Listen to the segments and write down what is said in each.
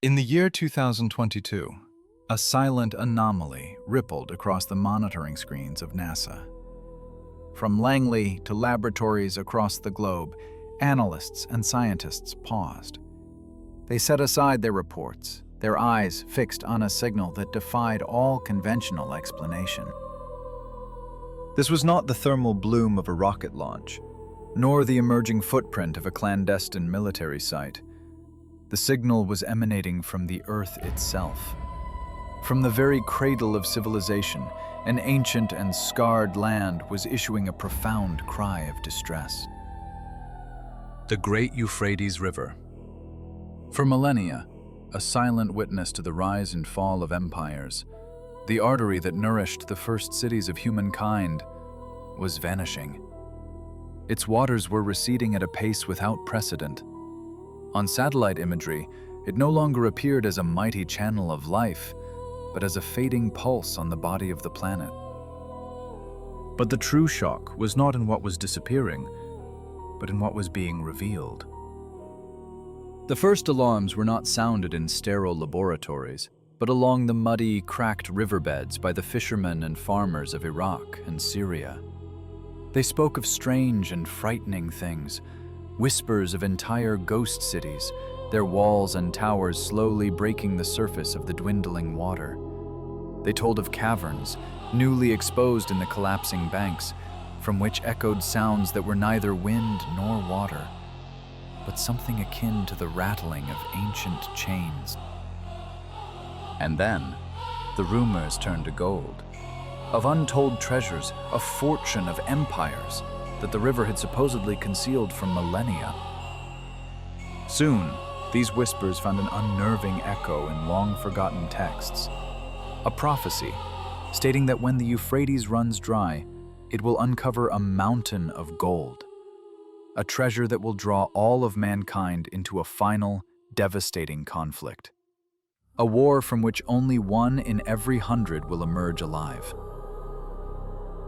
In the year 2022, a silent anomaly rippled across the monitoring screens of NASA. From Langley to laboratories across the globe, analysts and scientists paused. They set aside their reports, their eyes fixed on a signal that defied all conventional explanation. This was not the thermal bloom of a rocket launch, nor the emerging footprint of a clandestine military site. The signal was emanating from the Earth itself. From the very cradle of civilization, an ancient and scarred land was issuing a profound cry of distress. The great Euphrates River. For millennia, a silent witness to the rise and fall of empires, the artery that nourished the first cities of humankind was vanishing. Its waters were receding at a pace without precedent. On satellite imagery, it no longer appeared as a mighty channel of life, but as a fading pulse on the body of the planet. But the true shock was not in what was disappearing, but in what was being revealed. The first alarms were not sounded in sterile laboratories, but along the muddy, cracked riverbeds by the fishermen and farmers of Iraq and Syria. They spoke of strange and frightening things, whispers of entire ghost cities, their walls and towers slowly breaking the surface of the dwindling water. They told of caverns, newly exposed in the collapsing banks, from which echoed sounds that were neither wind nor water, but something akin to the rattling of ancient chains. And then, the rumors turned to gold, of untold treasures, a fortune of empires, that the river had supposedly concealed for millennia. Soon, these whispers found an unnerving echo in long-forgotten texts. A prophecy stating that when the Euphrates runs dry, it will uncover a mountain of gold, a treasure that will draw all of mankind into a final, devastating conflict. A war from which only 1 in every 100 will emerge alive.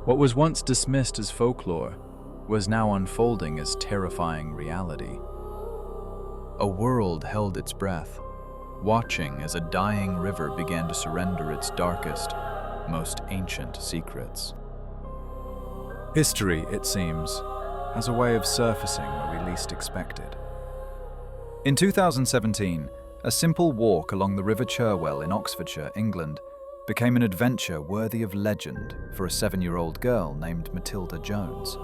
What was once dismissed as folklore was now unfolding as terrifying reality. A world held its breath, watching as a dying river began to surrender its darkest, most ancient secrets. History, it seems, has a way of surfacing where we least expect it. In 2017, a simple walk along the River Cherwell in Oxfordshire, England, became an adventure worthy of legend for a 7-year-old girl named Matilda Jones.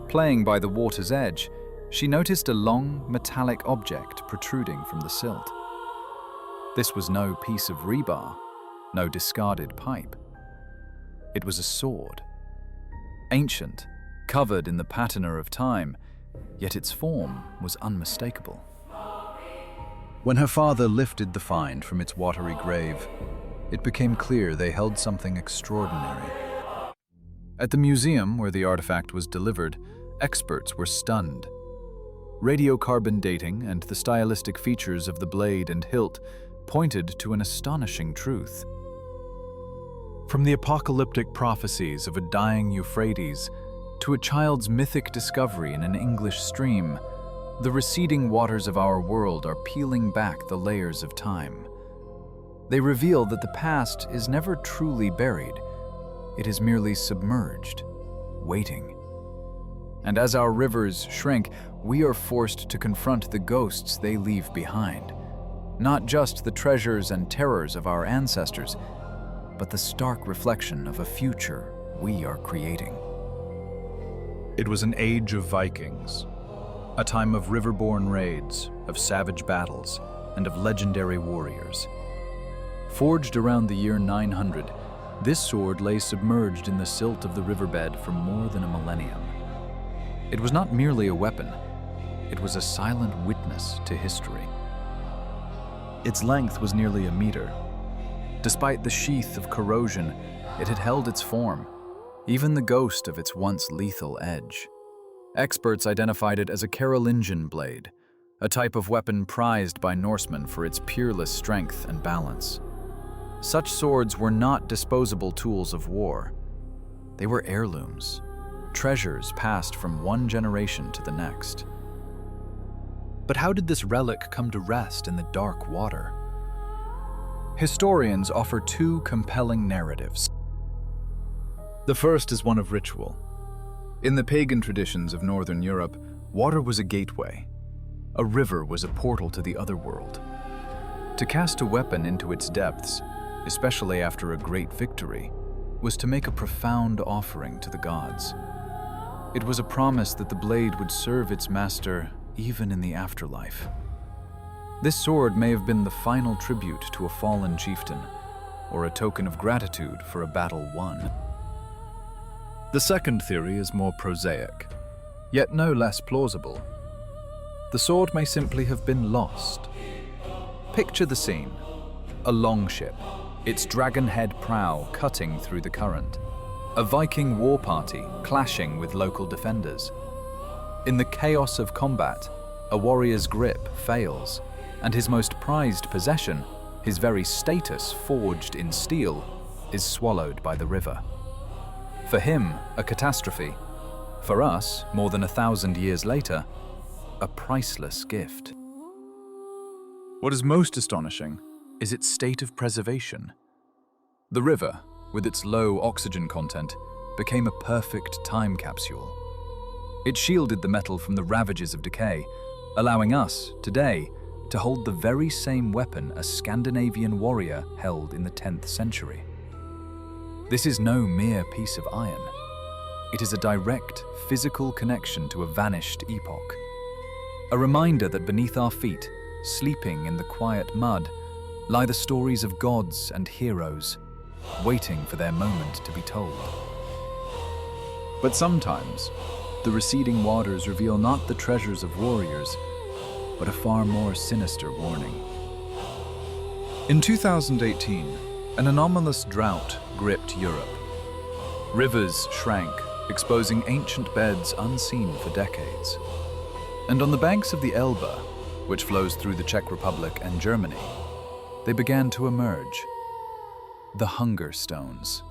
Playing by the water's edge, she noticed a long, metallic object protruding from the silt. This was no piece of rebar, no discarded pipe. It was a sword. Ancient, covered in the patina of time, yet its form was unmistakable. When her father lifted the find from its watery grave, it became clear they held something extraordinary. At the museum where the artifact was delivered, experts were stunned. Radiocarbon dating and the stylistic features of the blade and hilt pointed to an astonishing truth. From the apocalyptic prophecies of a dying Euphrates to a child's mythic discovery in an English stream, the receding waters of our world are peeling back the layers of time. They reveal that the past is never truly buried. It is merely submerged, waiting. And as our rivers shrink, we are forced to confront the ghosts they leave behind. Not just the treasures and terrors of our ancestors, but the stark reflection of a future we are creating. It was an age of Vikings, a time of riverborne raids, of savage battles, and of legendary warriors. Forged around the year 900, this sword lay submerged in the silt of the riverbed for more than a millennium. It was not merely a weapon, it was a silent witness to history. Its length was nearly a meter. Despite the sheath of corrosion, it had held its form, even the ghost of its once lethal edge. Experts identified it as a Carolingian blade, a type of weapon prized by Norsemen for its peerless strength and balance. Such swords were not disposable tools of war. They were heirlooms, treasures passed from one generation to the next. But how did this relic come to rest in the dark water? Historians offer two compelling narratives. The first is one of ritual. In the pagan traditions of Northern Europe, water was a gateway. A river was a portal to the other world. To cast a weapon into its depths, especially after a great victory, was to make a profound offering to the gods. It was a promise that the blade would serve its master even in the afterlife. This sword may have been the final tribute to a fallen chieftain, or a token of gratitude for a battle won. The second theory is more prosaic, yet no less plausible. The sword may simply have been lost. Picture the scene: a longship, its dragon-head prow cutting through the current, a Viking war party clashing with local defenders. In the chaos of combat, a warrior's grip fails, and his most prized possession, his very status forged in steel, is swallowed by the river. For him, a catastrophe. For us, more than 1,000 years later, a priceless gift. What is most astonishing is its state of preservation. The river, with its low oxygen content, became a perfect time capsule. It shielded the metal from the ravages of decay, allowing us, today, to hold the very same weapon a Scandinavian warrior held in the 10th century. This is no mere piece of iron. It is a direct, physical connection to a vanished epoch. A reminder that beneath our feet, sleeping in the quiet mud, lie the stories of gods and heroes, waiting for their moment to be told. But sometimes, the receding waters reveal not the treasures of warriors, but a far more sinister warning. In 2018, an anomalous drought gripped Europe. Rivers shrank, exposing ancient beds unseen for decades. And on the banks of the Elbe, which flows through the Czech Republic and Germany, they began to emerge. The hunger stones.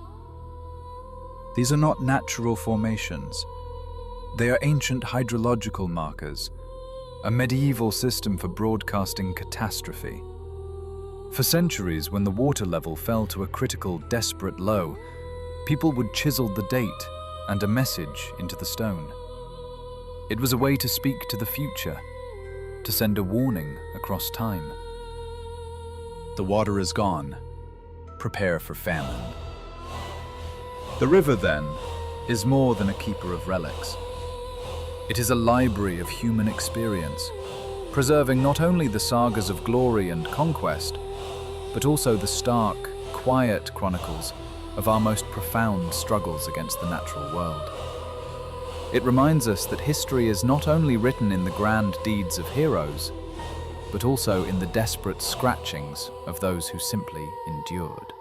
These are not natural formations. They are ancient hydrological markers, a medieval system for broadcasting catastrophe. For centuries, when the water level fell to a critical, desperate low, people would chisel the date and a message into the stone. It was a way to speak to the future, to send a warning across time. The water is gone. Prepare for famine. The river, then, is more than a keeper of relics. It is a library of human experience, preserving not only the sagas of glory and conquest, but also the stark, quiet chronicles of our most profound struggles against the natural world. It reminds us that history is not only written in the grand deeds of heroes, but also in the desperate scratchings of those who simply endured.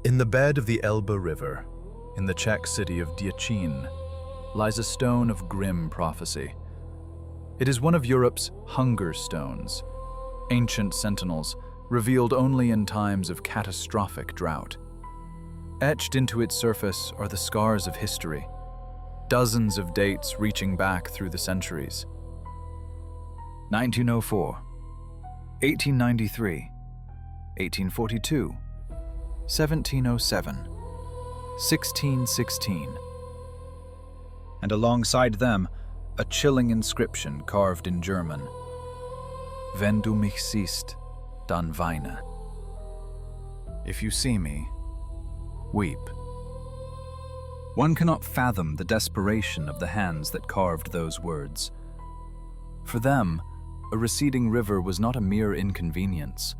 In the bed of the Elbe River, in the Czech city of Děčín, lies a stone of grim prophecy. It is one of Europe's hunger stones, ancient sentinels revealed only in times of catastrophic drought. Etched into its surface are the scars of history, dozens of dates reaching back through the centuries. 1904, 1893, 1842, 1707, 1616. And alongside them, a chilling inscription carved in German. Wenn du mich siehst, dann weine. If you see me, weep. One cannot fathom the desperation of the hands that carved those words. For them, a receding river was not a mere inconvenience.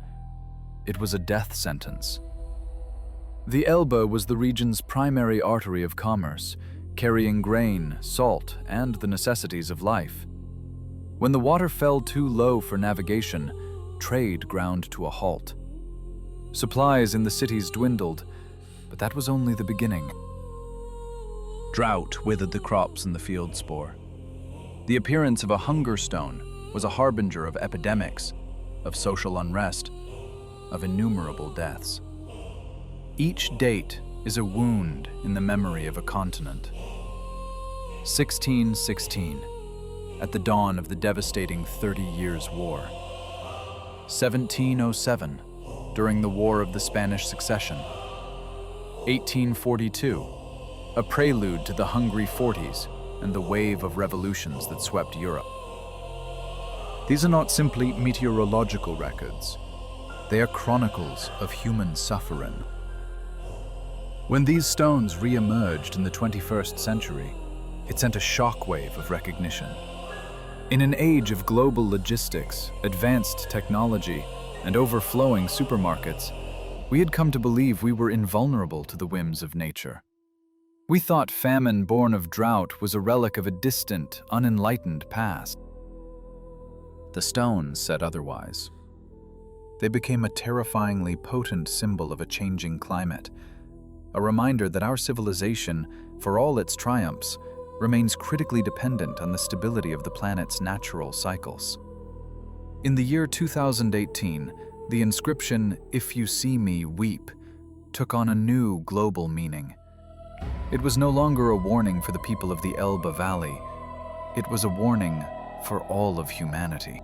It was a death sentence. The Elbe was the region's primary artery of commerce, carrying grain, salt, and the necessities of life. When the water fell too low for navigation, trade ground to a halt. Supplies in the cities dwindled, but that was only the beginning. Drought withered the crops and the field spore. The appearance of a hunger stone was a harbinger of epidemics, of social unrest, of innumerable deaths. Each date is a wound in the memory of a continent. 1616, at the dawn of the devastating 30 Years' War. 1707, during the War of the Spanish Succession. 1842, a prelude to the Hungry Forties and the wave of revolutions that swept Europe. These are not simply meteorological records. They are chronicles of human suffering. When these stones re-emerged in the 21st century, it sent a shockwave of recognition. In an age of global logistics, advanced technology, and overflowing supermarkets, we had come to believe we were invulnerable to the whims of nature. We thought famine born of drought was a relic of a distant, unenlightened past. The stones said otherwise. They became a terrifyingly potent symbol of a changing climate, a reminder that our civilization, for all its triumphs, remains critically dependent on the stability of the planet's natural cycles. In the year 2018, the inscription, "If you see me, weep," took on a new global meaning. It was no longer a warning for the people of the Elbe Valley. It was a warning for all of humanity.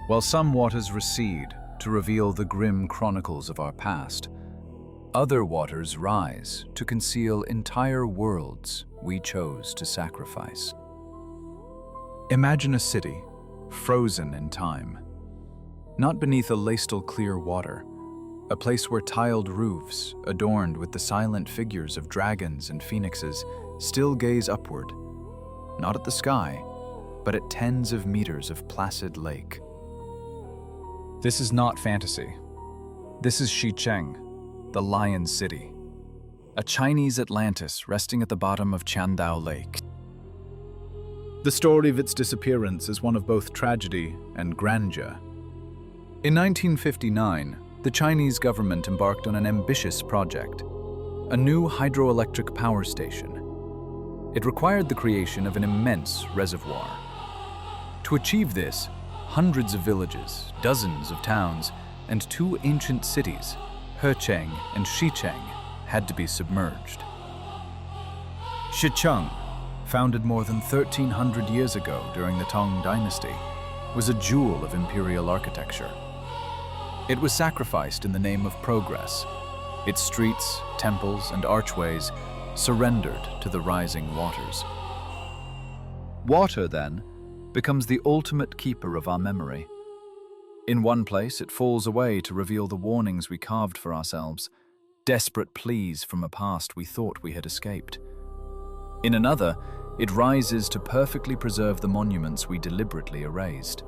While some waters recede to reveal the grim chronicles of our past, other waters rise to conceal entire worlds we chose to sacrifice. Imagine a city, frozen in time. Not beneath a lastal clear water, a place where tiled roofs, adorned with the silent figures of dragons and phoenixes, still gaze upward, not at the sky, but at tens of meters of placid lake. This is not fantasy. This is Xicheng, the Lion City, a Chinese Atlantis resting at the bottom of Qiandao Lake. The story of its disappearance is one of both tragedy and grandeur. In 1959, the Chinese government embarked on an ambitious project, a new hydroelectric power station. It required the creation of an immense reservoir. To achieve this, hundreds of villages, dozens of towns, and two ancient cities, Hecheng and Xicheng, had to be submerged. Xicheng, founded more than 1,300 years ago during the Tang Dynasty, was a jewel of imperial architecture. It was sacrificed in the name of progress. Its streets, temples, and archways surrendered to the rising waters. Water, then, becomes the ultimate keeper of our memory. In one place, it falls away to reveal the warnings we carved for ourselves, desperate pleas from a past we thought we had escaped. In another, it rises to perfectly preserve the monuments we deliberately erased.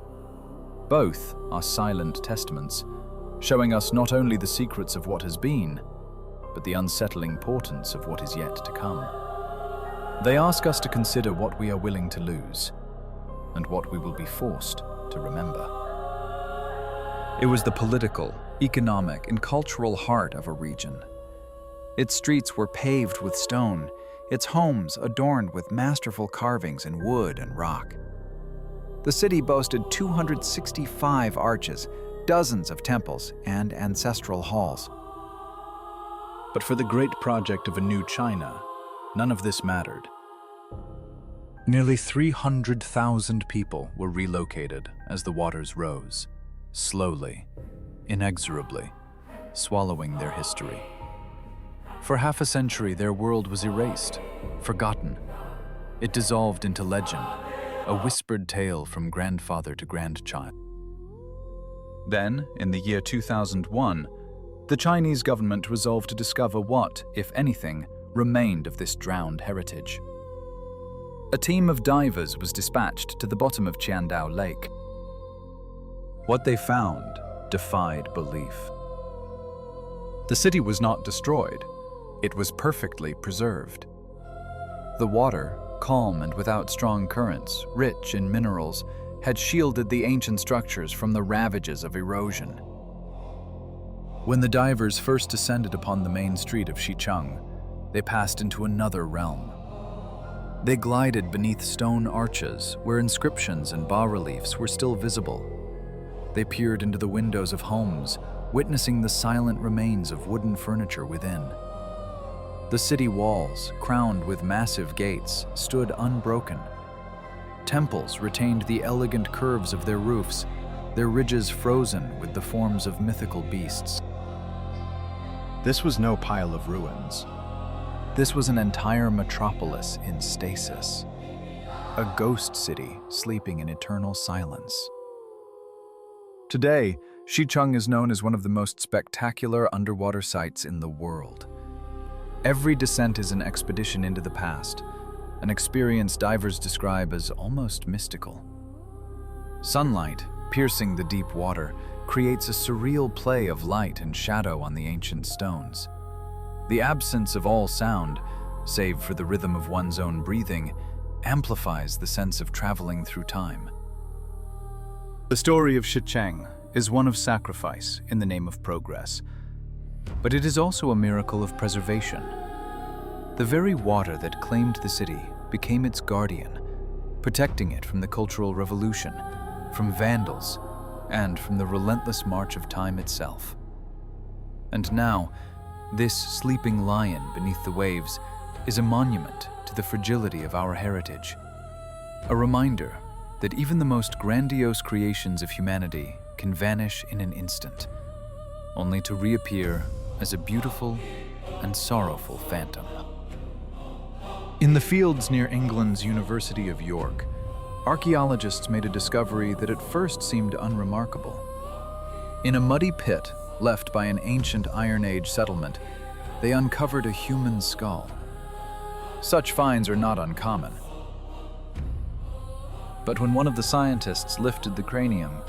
Both are silent testaments, showing us not only the secrets of what has been, but the unsettling portents of what is yet to come. They ask us to consider what we are willing to lose, and what we will be forced to remember. It was the political, economic, and cultural heart of a region. Its streets were paved with stone, its homes adorned with masterful carvings in wood and rock. The city boasted 265 arches, dozens of temples, and ancestral halls. But for the great project of a new China, none of this mattered. Nearly 300,000 people were relocated as the waters rose, slowly, inexorably, swallowing their history. For half a century, their world was erased, forgotten. It dissolved into legend, a whispered tale from grandfather to grandchild. Then, in the year 2001, the Chinese government resolved to discover what, if anything, remained of this drowned heritage. A team of divers was dispatched to the bottom of Qiandao Lake. What they found defied belief. The city was not destroyed. It was perfectly preserved. The water, calm and without strong currents, rich in minerals, had shielded the ancient structures from the ravages of erosion. When the divers first descended upon the main street of Xicheng, they passed into another realm. They glided beneath stone arches where inscriptions and bas-reliefs were still visible. They peered into the windows of homes, witnessing the silent remains of wooden furniture within. The city walls, crowned with massive gates, stood unbroken. Temples retained the elegant curves of their roofs, their ridges frozen with the forms of mythical beasts. This was no pile of ruins. This was an entire metropolis in stasis, a ghost city sleeping in eternal silence. Today, Xicheng is known as one of the most spectacular underwater sites in the world. Every descent is an expedition into the past, an experience divers describe as almost mystical. Sunlight, piercing the deep water, creates a surreal play of light and shadow on the ancient stones. The absence of all sound, save for the rhythm of one's own breathing, amplifies the sense of traveling through time. The story of Xicheng is one of sacrifice in the name of progress, but it is also a miracle of preservation. The very water that claimed the city became its guardian, protecting it from the Cultural Revolution, from vandals, and from the relentless march of time itself. And now, this sleeping lion beneath the waves is a monument to the fragility of our heritage, a reminder that even the most grandiose creations of humanity can vanish in an instant, only to reappear as a beautiful and sorrowful phantom. In the fields near England's University of York, archaeologists made a discovery that at first seemed unremarkable. In a muddy pit left by an ancient Iron Age settlement, they uncovered a human skull. Such finds are not uncommon. But when one of the scientists lifted the cranium,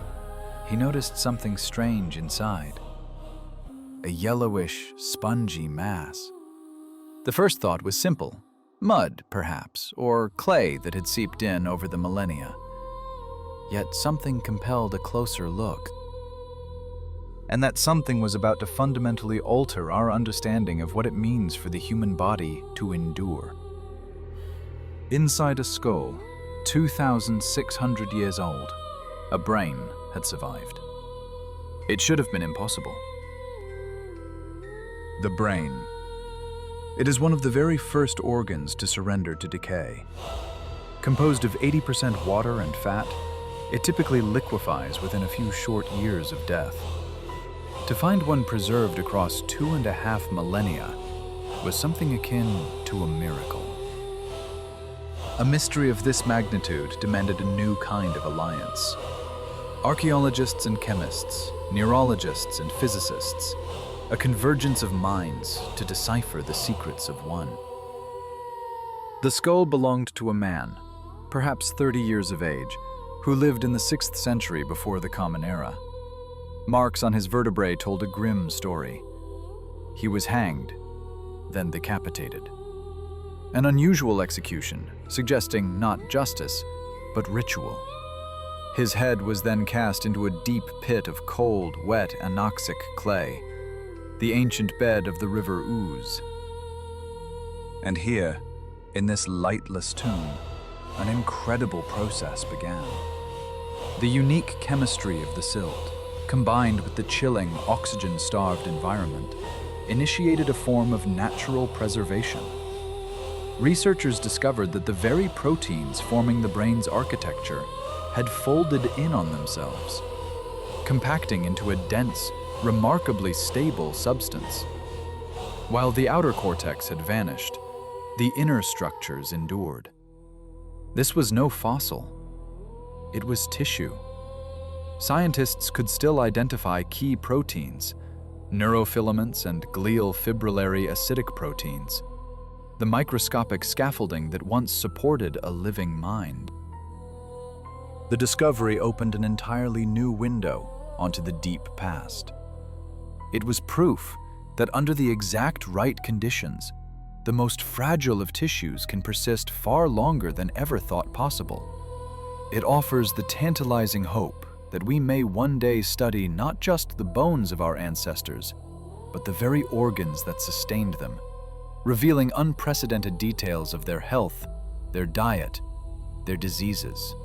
he noticed something strange inside. A yellowish, spongy mass. The first thought was simple. Mud, perhaps, or clay that had seeped in over the millennia. Yet something compelled a closer look. And that something was about to fundamentally alter our understanding of what it means for the human body to endure. Inside a skull, 2,600 years old, a brain had survived. It should have been impossible. The brain. It is one of the very first organs to surrender to decay. Composed of 80% water and fat, it typically liquefies within a few short years of death. To find one preserved across 2.5 millennia was something akin to a miracle. A mystery of this magnitude demanded a new kind of alliance. Archaeologists and chemists, neurologists and physicists, a convergence of minds to decipher the secrets of one. The skull belonged to a man, perhaps 30 years of age, who lived in the 6th century before the Common Era. Marks on his vertebrae told a grim story. He was hanged, then decapitated. An unusual execution, suggesting not justice, but ritual. His head was then cast into a deep pit of cold, wet, anoxic clay, the ancient bed of the river Ouse. And here, in this lightless tomb, an incredible process began. The unique chemistry of the silt, combined with the chilling, oxygen-starved environment, initiated a form of natural preservation. Researchers discovered that the very proteins forming the brain's architecture had folded in on themselves, compacting into a dense, remarkably stable substance. While the outer cortex had vanished, the inner structures endured. This was no fossil. It was tissue. Scientists could still identify key proteins, neurofilaments and glial fibrillary acidic proteins, the microscopic scaffolding that once supported a living mind. The discovery opened an entirely new window onto the deep past. It was proof that under the exact right conditions, the most fragile of tissues can persist far longer than ever thought possible. It offers the tantalizing hope that we may one day study not just the bones of our ancestors, but the very organs that sustained them, revealing unprecedented details of their health, their diet, their diseases.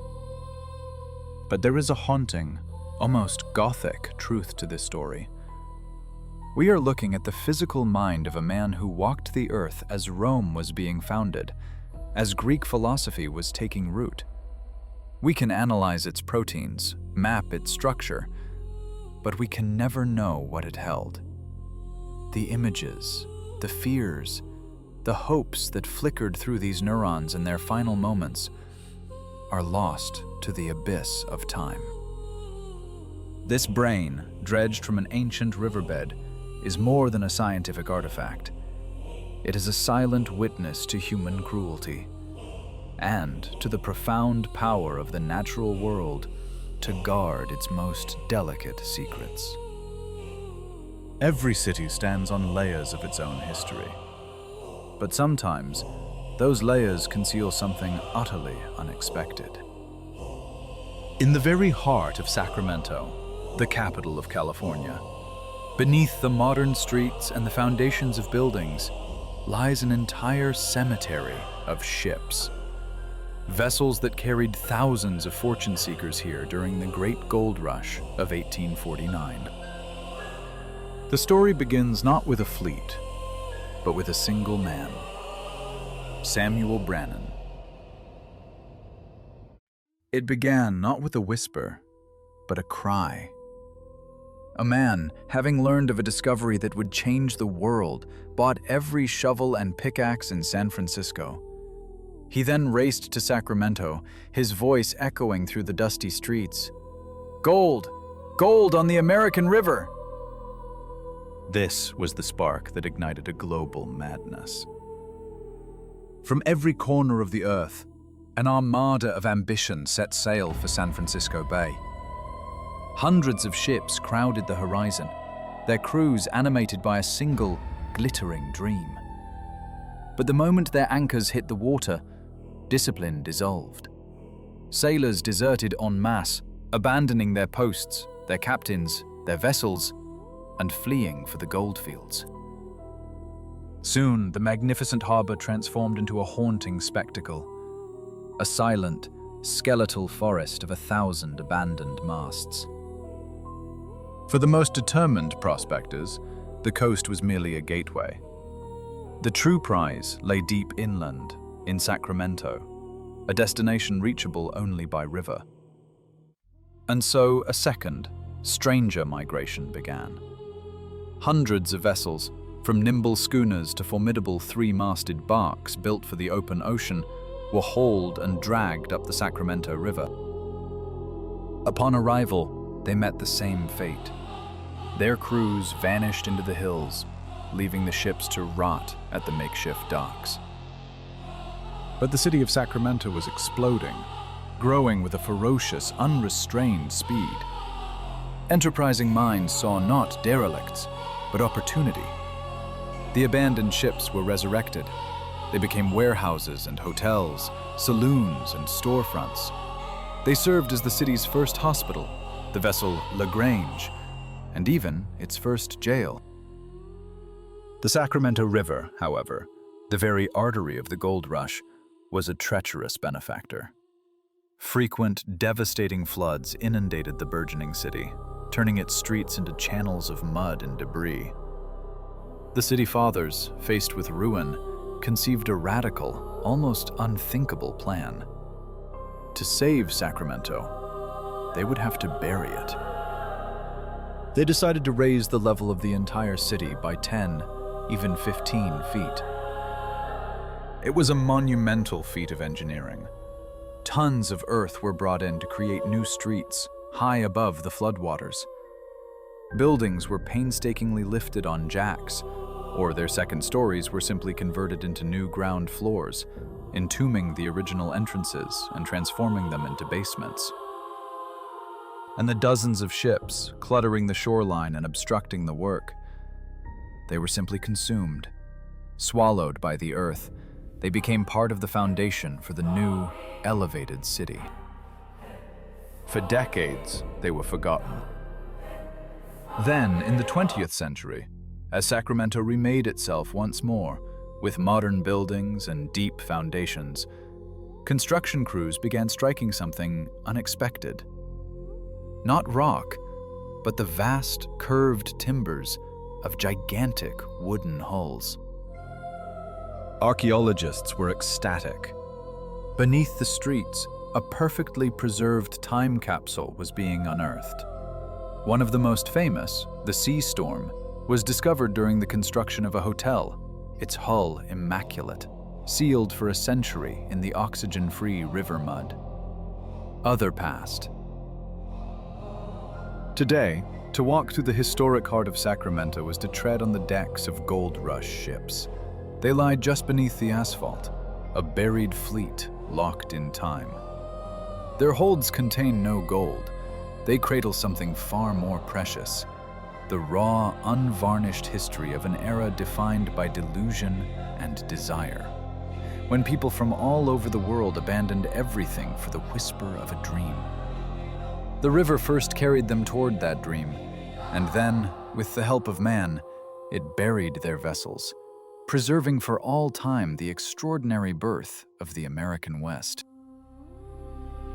But there is a haunting, almost Gothic truth to this story. We are looking at the physical mind of a man who walked the earth as Rome was being founded, as Greek philosophy was taking root. We can analyze its proteins, map its structure, but we can never know what it held. The images, the fears, the hopes that flickered through these neurons in their final moments are lost to the abyss of time. This brain, dredged from an ancient riverbed, is more than a scientific artifact. It is a silent witness to human cruelty and to the profound power of the natural world to guard its most delicate secrets. Every city stands on layers of its own history. But sometimes, those layers conceal something utterly unexpected. In the very heart of Sacramento, the capital of California, beneath the modern streets and the foundations of buildings, lies an entire cemetery of ships. Vessels that carried thousands of fortune seekers here during the Great Gold Rush of 1849. The story begins not with a fleet, but with a single man, Samuel Brannan. It began not with a whisper, but a cry. A man, having learned of a discovery that would change the world, bought every shovel and pickaxe in San Francisco. He then raced to Sacramento, his voice echoing through the dusty streets. "Gold! Gold on the American River!" This was the spark that ignited a global madness. From every corner of the earth, an armada of ambition set sail for San Francisco Bay. Hundreds of ships crowded the horizon, their crews animated by a single, glittering dream. But the moment their anchors hit the water, discipline dissolved. Sailors deserted en masse, abandoning their posts, their captains, their vessels, and fleeing for the goldfields. Soon, the magnificent harbor transformed into a haunting spectacle, a silent, skeletal forest of 1,000 abandoned masts. For the most determined prospectors, the coast was merely a gateway. The true prize lay deep inland, in Sacramento, a destination reachable only by river. And so a second, stranger migration began. Hundreds of vessels, from nimble schooners to formidable three-masted barks built for the open ocean, were hauled and dragged up the Sacramento River. Upon arrival, they met the same fate. Their crews vanished into the hills, leaving the ships to rot at the makeshift docks. But the city of Sacramento was exploding, growing with a ferocious, unrestrained speed. Enterprising minds saw not derelicts, but opportunity. The abandoned ships were resurrected. They became warehouses and hotels, saloons and storefronts. They served as the city's first hospital, the vessel LaGrange, and even its first jail. The Sacramento River, however, the very artery of the gold rush, was a treacherous benefactor. Frequent, devastating floods inundated the burgeoning city, turning its streets into channels of mud and debris. The city fathers, faced with ruin, conceived a radical, almost unthinkable plan. To save Sacramento, they would have to bury it. They decided to raise the level of the entire city by 10, even 15 feet. It was a monumental feat of engineering. Tons of earth were brought in to create new streets, high above the floodwaters. Buildings were painstakingly lifted on jacks, or their second stories were simply converted into new ground floors, entombing the original entrances and transforming them into basements. And the dozens of ships cluttering the shoreline and obstructing the work, they were simply consumed. Swallowed by the earth, they became part of the foundation for the new, elevated city. For decades, they were forgotten. Then, in the 20th century, as Sacramento remade itself once more, with modern buildings and deep foundations, construction crews began striking something unexpected. Not rock, but the vast, curved timbers of gigantic wooden hulls. Archaeologists were ecstatic. Beneath the streets, a perfectly preserved time capsule was being unearthed. One of the most famous, the Sea Storm, was discovered during the construction of a hotel, its hull immaculate, sealed for a century in the oxygen-free river mud. Other past. Today, to walk through the historic heart of Sacramento was to tread on the decks of gold rush ships. They lie just beneath the asphalt, a buried fleet locked in time. Their holds contain no gold. They cradle something far more precious, the raw, unvarnished history of an era defined by delusion and desire, when people from all over the world abandoned everything for the whisper of a dream. The river first carried them toward that dream, and then, with the help of man, it buried their vessels, preserving for all time the extraordinary birth of the American West.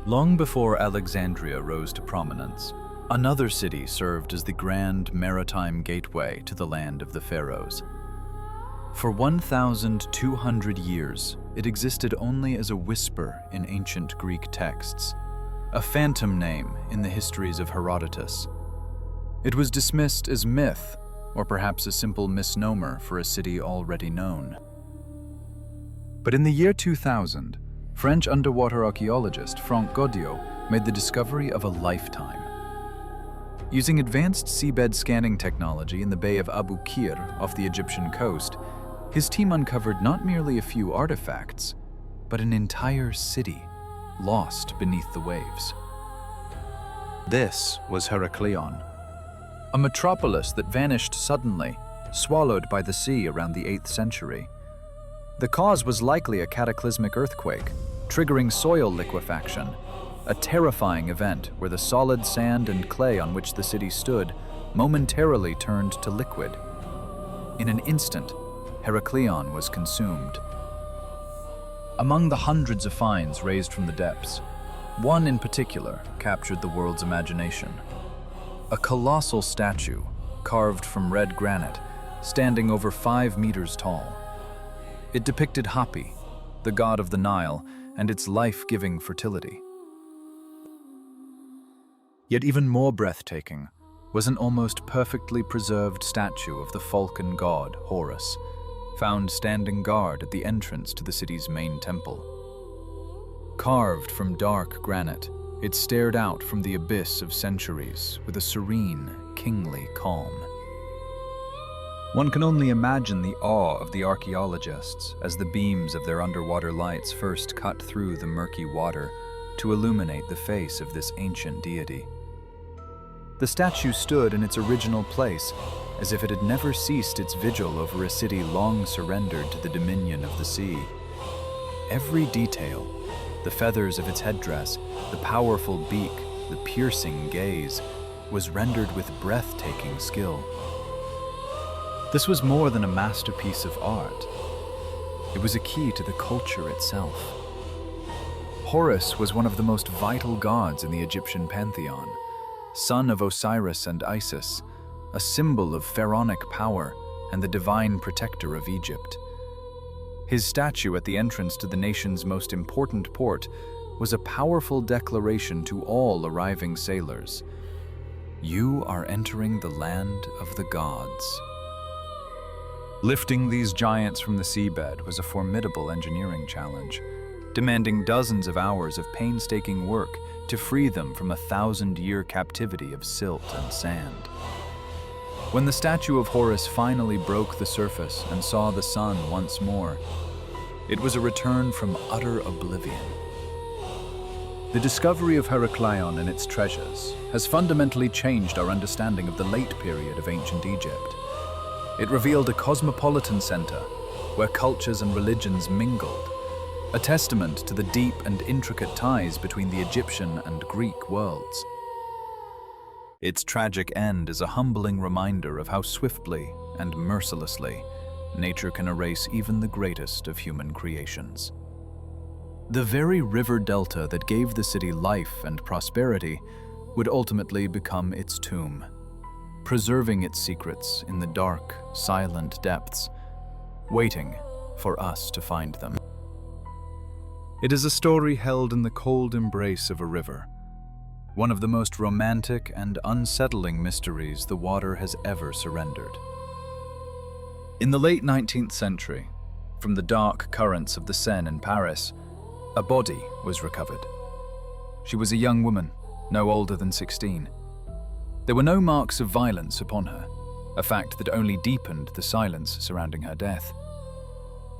Long before Alexandria rose to prominence, another city served as the grand maritime gateway to the land of the pharaohs. For 1,200 years, it existed only as a whisper in ancient Greek texts, a phantom name in the histories of Herodotus. It was dismissed as myth, or perhaps a simple misnomer for a city already known. But in the year 2000, French underwater archaeologist Franck Goddio made the discovery of a lifetime. Using advanced seabed scanning technology in the Bay of Abu Qir off the Egyptian coast, his team uncovered not merely a few artifacts, but an entire city lost beneath the waves. This was Heraklion, a metropolis that vanished suddenly, swallowed by the sea around the 8th century. The cause was likely a cataclysmic earthquake, triggering soil liquefaction, a terrifying event where the solid sand and clay on which the city stood momentarily turned to liquid. In an instant, Heraklion was consumed. Among the hundreds of finds raised from the depths, one in particular captured the world's imagination. A colossal statue, carved from red granite, standing over 5 meters tall. It depicted Hapi, the god of the Nile, and its life-giving fertility. Yet even more breathtaking was an almost perfectly preserved statue of the falcon god Horus, found standing guard at the entrance to the city's main temple. Carved from dark granite, it stared out from the abyss of centuries with a serene, kingly calm. One can only imagine the awe of the archaeologists as the beams of their underwater lights first cut through the murky water to illuminate the face of this ancient deity. The statue stood in its original place, as if it had never ceased its vigil over a city long surrendered to the dominion of the sea. Every detail, the feathers of its headdress, the powerful beak, the piercing gaze, was rendered with breathtaking skill. This was more than a masterpiece of art. It was a key to the culture itself. Horus was one of the most vital gods in the Egyptian pantheon, son of Osiris and Isis, a symbol of pharaonic power and the divine protector of Egypt. His statue at the entrance to the nation's most important port was a powerful declaration to all arriving sailors. You are entering the land of the gods. Lifting these giants from the seabed was a formidable engineering challenge, demanding dozens of hours of painstaking work to free them from a 1,000-year captivity of silt and sand. When the statue of Horus finally broke the surface and saw the sun once more, it was a return from utter oblivion. The discovery of Heraklion and its treasures has fundamentally changed our understanding of the late period of ancient Egypt. It revealed a cosmopolitan center where cultures and religions mingled, a testament to the deep and intricate ties between the Egyptian and Greek worlds. Its tragic end is a humbling reminder of how swiftly and mercilessly nature can erase even the greatest of human creations. The very river delta that gave the city life and prosperity would ultimately become its tomb, preserving its secrets in the dark, silent depths, waiting for us to find them. It is a story held in the cold embrace of a river, one of the most romantic and unsettling mysteries the water has ever surrendered. In the late 19th century, from the dark currents of the Seine in Paris, a body was recovered. She was a young woman, no older than 16. There were no marks of violence upon her, a fact that only deepened the silence surrounding her death.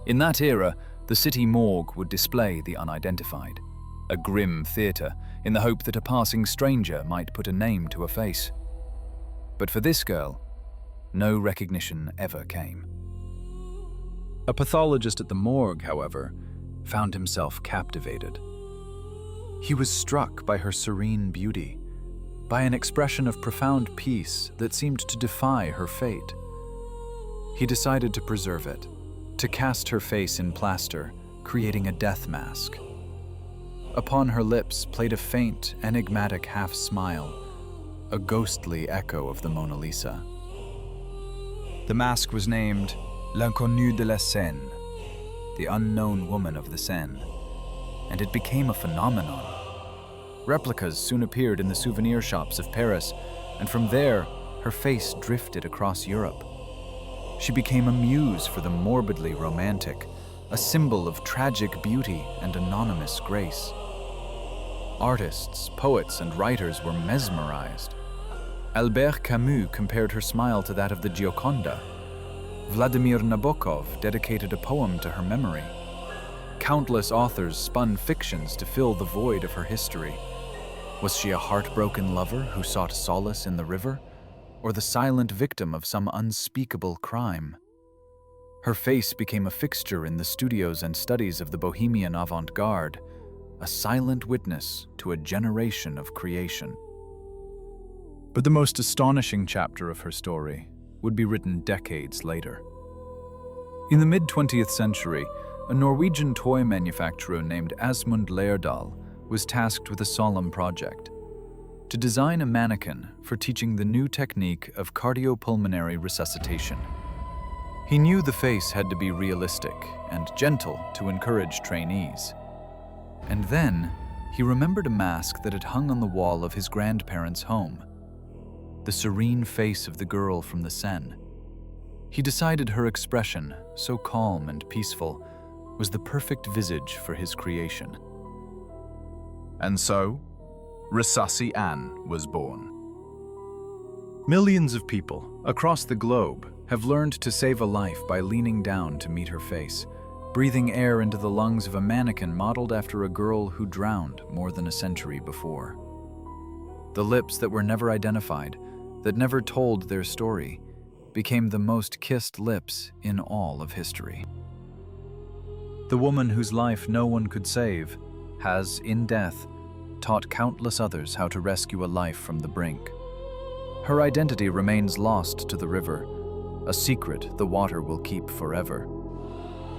In that era, the city morgue would display the unidentified, a grim theatre in the hope that a passing stranger might put a name to a face. But for this girl, no recognition ever came. A pathologist at the morgue, however, found himself captivated. He was struck by her serene beauty, by an expression of profound peace that seemed to defy her fate. He decided to preserve it, to cast her face in plaster, creating a death mask. Upon her lips played a faint, enigmatic half-smile, a ghostly echo of the Mona Lisa. The mask was named L'Inconnue de la Seine, the unknown woman of the Seine, and it became a phenomenon. Replicas soon appeared in the souvenir shops of Paris, and from there, her face drifted across Europe. She became a muse for the morbidly romantic, a symbol of tragic beauty and anonymous grace. Artists, poets, and writers were mesmerized. Albert Camus compared her smile to that of the Gioconda. Vladimir Nabokov dedicated a poem to her memory. Countless authors spun fictions to fill the void of her history. Was she a heartbroken lover who sought solace in the river, or the silent victim of some unspeakable crime? Her face became a fixture in the studios and studies of the Bohemian avant-garde, a silent witness to a generation of creation. But the most astonishing chapter of her story would be written decades later. In the mid-20th century, a Norwegian toy manufacturer named Asmund Lerdahl was tasked with a solemn project: to design a mannequin for teaching the new technique of cardiopulmonary resuscitation. He knew the face had to be realistic and gentle to encourage trainees. And then, he remembered a mask that had hung on the wall of his grandparents' home, the serene face of the girl from the Seine. He decided her expression, so calm and peaceful, was the perfect visage for his creation. And so, Resusci Anne was born. Millions of people across the globe have learned to save a life by leaning down to meet her face, breathing air into the lungs of a mannequin modeled after a girl who drowned more than a century before. The lips that were never identified, that never told their story, became the most kissed lips in all of history. The woman whose life no one could save has, in death, taught countless others how to rescue a life from the brink. Her identity remains lost to the river, a secret the water will keep forever.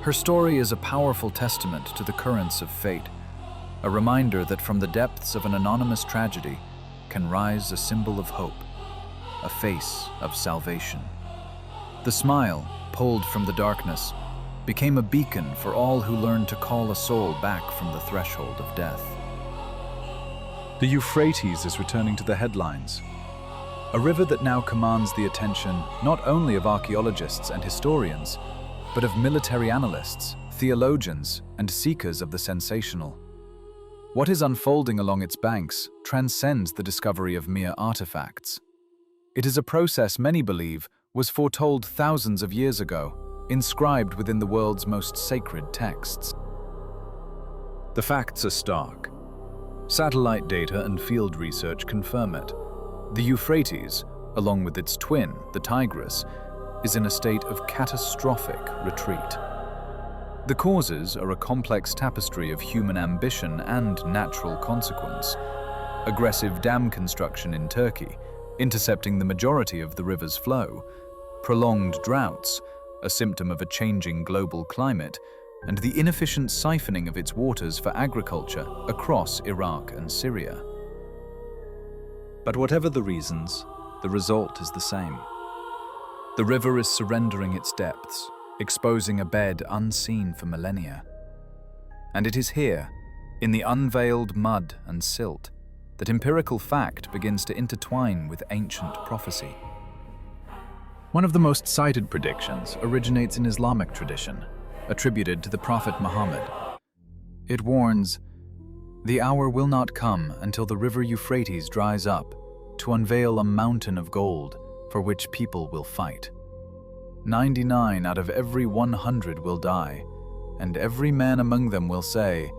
Her story is a powerful testament to the currents of fate, a reminder that from the depths of an anonymous tragedy can rise a symbol of hope, a face of salvation. The smile, pulled from the darkness, became a beacon for all who learned to call a soul back from the threshold of death. The Euphrates is returning to the headlines, a river that now commands the attention not only of archaeologists and historians, but of military analysts, theologians, and seekers of the sensational. What is unfolding along its banks transcends the discovery of mere artifacts. It is a process many believe was foretold thousands of years ago, inscribed within the world's most sacred texts. The facts are stark. Satellite data and field research confirm it. The Euphrates, along with its twin, the Tigris, is in a state of catastrophic retreat. The causes are a complex tapestry of human ambition and natural consequence. Aggressive dam construction in Turkey, intercepting the majority of the river's flow, prolonged droughts, a symptom of a changing global climate, and the inefficient siphoning of its waters for agriculture across Iraq and Syria. But whatever the reasons, the result is the same. The river is surrendering its depths, exposing a bed unseen for millennia. And it is here, in the unveiled mud and silt, that empirical fact begins to intertwine with ancient prophecy. One of the most cited predictions originates in Islamic tradition, attributed to the Prophet Muhammad. It warns, "The hour will not come until the river Euphrates dries up to unveil a mountain of gold for which people will fight. 99 out of every 100 will die, and every man among them will say,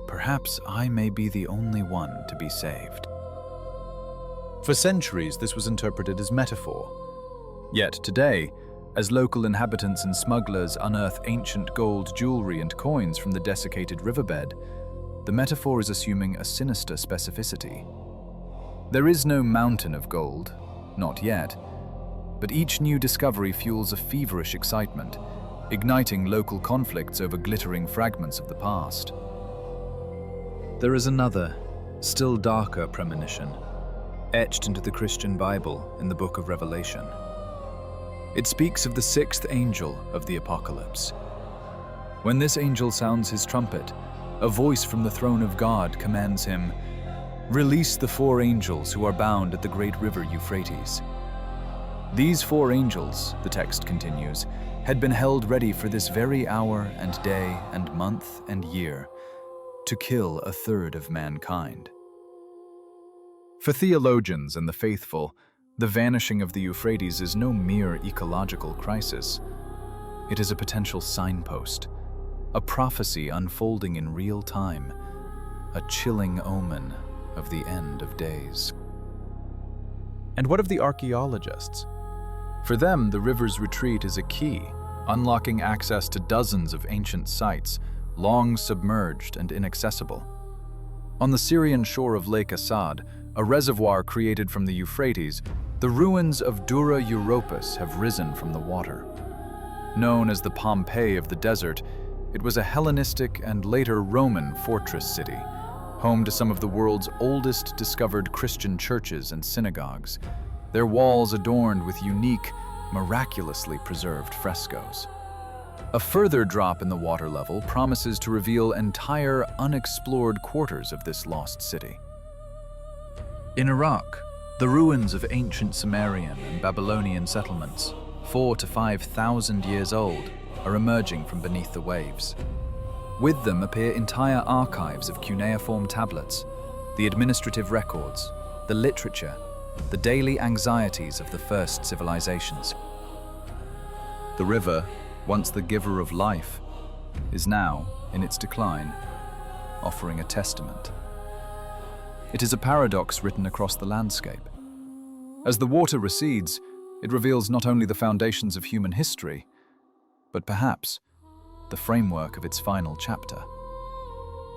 'Perhaps I may be the only one to be saved.'" For centuries, this was interpreted as metaphor. Yet today, as local inhabitants and smugglers unearth ancient gold jewelry and coins from the desiccated riverbed, the metaphor is assuming a sinister specificity. There is no mountain of gold, not yet, but each new discovery fuels a feverish excitement, igniting local conflicts over glittering fragments of the past. There is another, still darker premonition, etched into the Christian Bible in the book of Revelation. It speaks of the sixth angel of the apocalypse. When this angel sounds his trumpet, a voice from the throne of God commands him, "Release the 4 angels who are bound at the great river Euphrates." These 4 angels, the text continues, had been held ready for this very hour and day and month and year, to kill a third of mankind. For theologians and the faithful, the vanishing of the Euphrates is no mere ecological crisis. It is a potential signpost, a prophecy unfolding in real time, a chilling omen of the end of days. And what of the archaeologists? For them, the river's retreat is a key, unlocking access to dozens of ancient sites, long submerged and inaccessible. On the Syrian shore of Lake Assad, a reservoir created from the Euphrates, the ruins of Dura Europos have risen from the water. Known as the Pompeii of the desert, it was a Hellenistic and later Roman fortress city, home to some of the world's oldest discovered Christian churches and synagogues, their walls adorned with unique, miraculously preserved frescoes. A further drop in the water level promises to reveal entire unexplored quarters of this lost city. In Iraq, the ruins of ancient Sumerian and Babylonian settlements, 4,000 to 5,000 years old, are emerging from beneath the waves. With them appear entire archives of cuneiform tablets, the administrative records, the literature, the daily anxieties of the first civilizations. The river, once the giver of life, is now, in its decline, offering a testament. It is a paradox written across the landscape. As the water recedes, it reveals not only the foundations of human history, but perhaps the framework of its final chapter.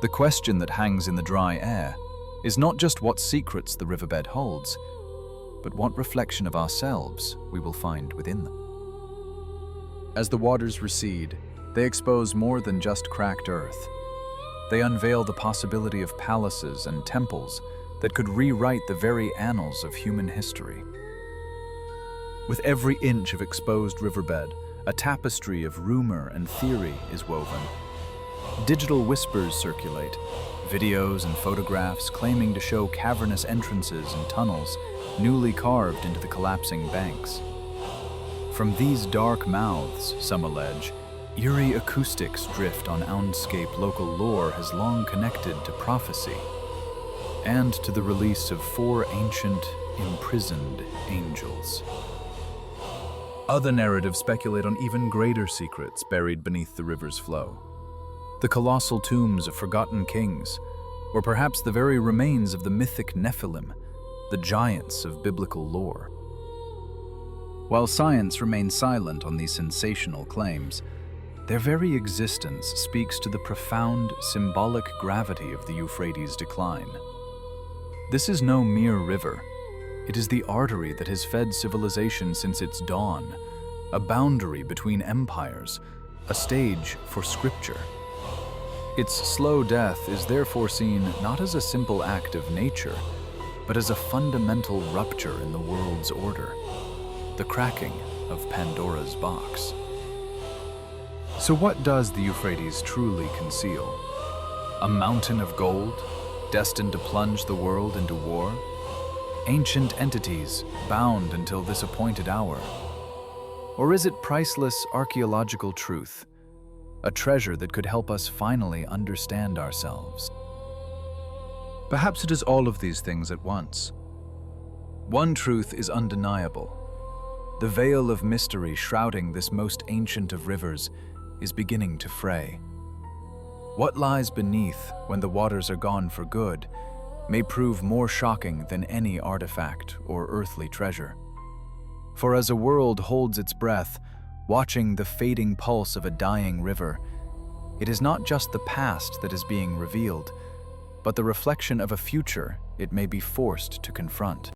The question that hangs in the dry air is not just what secrets the riverbed holds, but what reflection of ourselves we will find within them. As the waters recede, they expose more than just cracked earth. They unveil the possibility of palaces and temples that could rewrite the very annals of human history. With every inch of exposed riverbed, a tapestry of rumor and theory is woven. Digital whispers circulate, videos and photographs claiming to show cavernous entrances and tunnels newly carved into the collapsing banks. From these dark mouths, some allege, eerie acoustics drift on soundscape local lore has long connected to prophecy and to the release of 4 ancient, imprisoned angels. Other narratives speculate on even greater secrets buried beneath the river's flow. The colossal tombs of forgotten kings, or perhaps the very remains of the mythic Nephilim, the giants of biblical lore. While science remains silent on these sensational claims, their very existence speaks to the profound symbolic gravity of the Euphrates' decline. This is no mere river. It is the artery that has fed civilization since its dawn, a boundary between empires, a stage for scripture. Its slow death is therefore seen not as a simple act of nature, but as a fundamental rupture in the world's order, the cracking of Pandora's box. So what does the Euphrates truly conceal? A mountain of gold, destined to plunge the world into war? Ancient entities, bound until this appointed hour? Or is it priceless archaeological truth, a treasure that could help us finally understand ourselves? Perhaps it is all of these things at once. One truth is undeniable. The veil of mystery shrouding this most ancient of rivers is beginning to fray. What lies beneath when the waters are gone for good may prove more shocking than any artifact or earthly treasure. For as a world holds its breath, watching the fading pulse of a dying river, it is not just the past that is being revealed, but the reflection of a future it may be forced to confront.